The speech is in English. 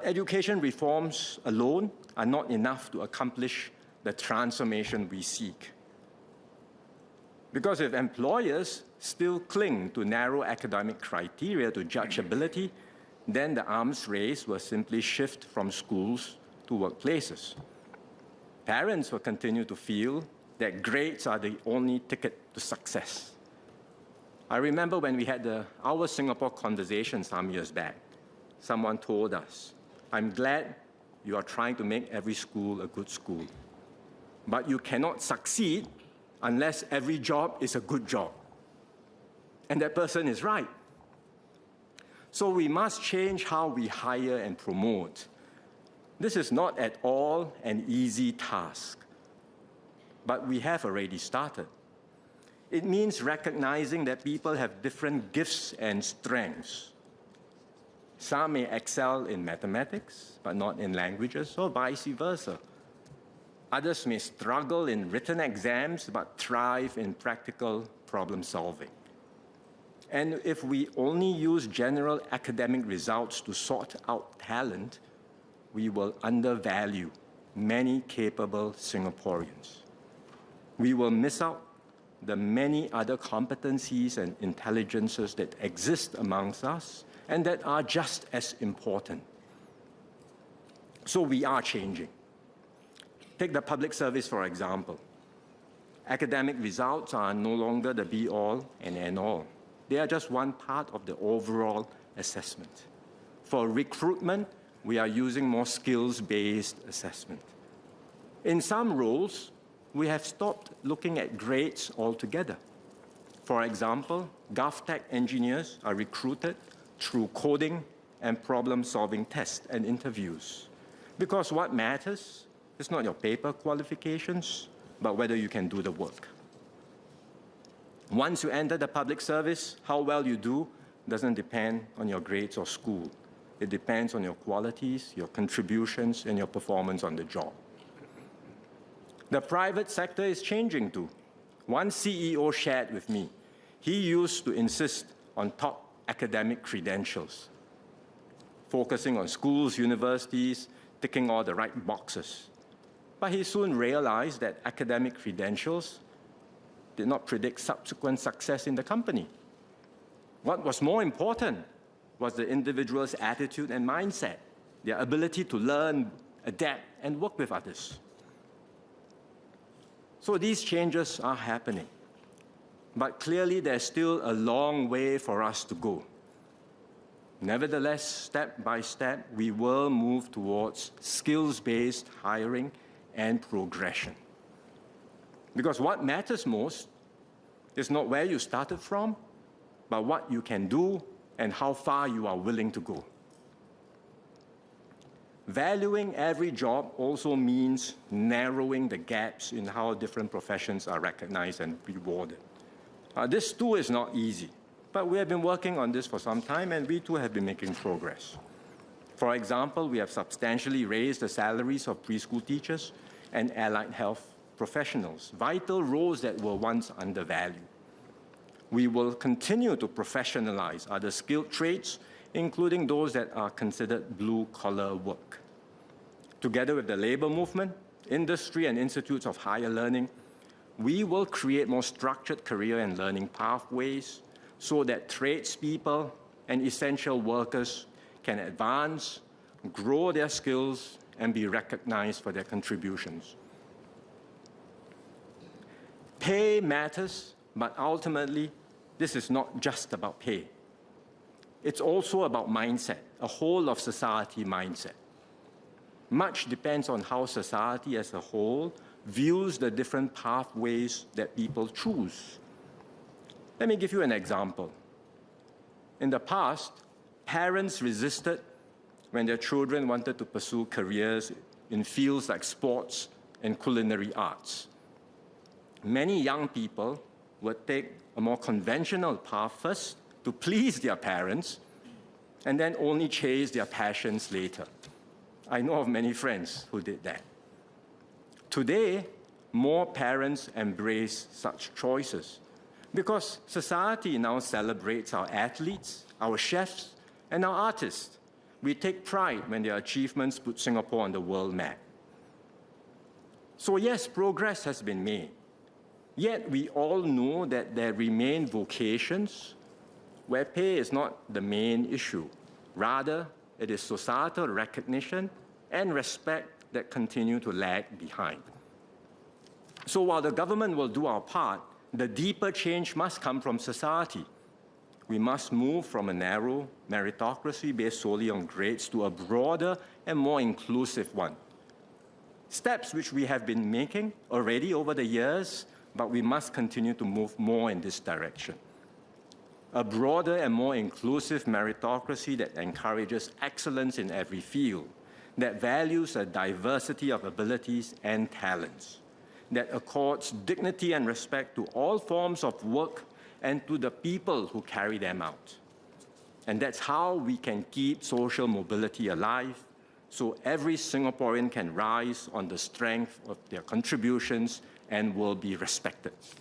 But education reforms alone are not enough to accomplish the transformation we seek. Because if employers still cling to narrow academic criteria to judge ability, then the arms race will simply shift from schools to workplaces. Parents will continue to feel that grades are the only ticket to success. I remember when we had our Singapore conversation some years back, someone told us, "I'm glad you are trying to make every school a good school, but you cannot succeed unless every job is a good job." And that person is right. So we must change how we hire and promote. This is not at all an easy task, but we have already started. It means recognizing that people have different gifts and strengths. Some may excel in mathematics, but not in languages, or vice versa. Others may struggle in written exams, but thrive in practical problem solving. And if we only use general academic results to sort out talent, we will undervalue many capable Singaporeans. We will miss out the many other competencies and intelligences that exist amongst us and that are just as important. So we are changing. Take the public service, for example. Academic results are no longer the be-all and end-all. They are just one part of the overall assessment. For recruitment, we are using more skills-based assessment. In some roles, we have stopped looking at grades altogether. For example, GovTech engineers are recruited through coding and problem-solving tests and interviews. Because what matters is not your paper qualifications, but whether you can do the work. Once you enter the public service, how well you do doesn't depend on your grades or school. It depends on your qualities, your contributions, and your performance on the job. The private sector is changing too. One CEO shared with me, he used to insist on top academic credentials, focusing on schools, universities, ticking all the right boxes. But he soon realized that academic credentials did not predict subsequent success in the company. What was more important was the individual's attitude and mindset, their ability to learn, adapt, and work with others. So these changes are happening. But clearly, there's still a long way for us to go. Nevertheless, step by step, we will move towards skills-based hiring and progression. Because what matters most is not where you started from, but what you can do and how far you are willing to go. Valuing every job also means narrowing the gaps in how different professions are recognized and rewarded. This too is not easy, but we have been working on this for some time and we too have been making progress. For example, we have substantially raised the salaries of preschool teachers and allied health professionals, vital roles that were once undervalued. We will continue to professionalize other skilled trades, including those that are considered blue-collar work. Together with the labor movement, industry, and institutes of higher learning, we will create more structured career and learning pathways so that tradespeople and essential workers can advance, grow their skills, and be recognized for their contributions. Pay matters, but ultimately, this is not just about pay. It's also about mindset, a whole of society mindset. Much depends on how society as a whole views the different pathways that people choose. Let me give you an example. In the past, parents resisted when their children wanted to pursue careers in fields like sports and culinary arts. Many young people would take a more conventional path first to please their parents and then only chase their passions later. I know of many friends who did that. Today, more parents embrace such choices because society now celebrates our athletes, our chefs, and our artists. We take pride when their achievements put Singapore on the world map. So yes, progress has been made. Yet we all know that there remain vocations where pay is not the main issue. Rather, it is societal recognition and respect that continue to lag behind. So while the government will do our part, the deeper change must come from society. We must move from a narrow meritocracy based solely on grades to a broader and more inclusive one. Steps which we have been making already over the years, but we must continue to move more in this direction. A broader and more inclusive meritocracy that encourages excellence in every field, that values a diversity of abilities and talents, that accords dignity and respect to all forms of work and to the people who carry them out. And that's how we can keep social mobility alive, so every Singaporean can rise on the strength of their contributions and will be respected.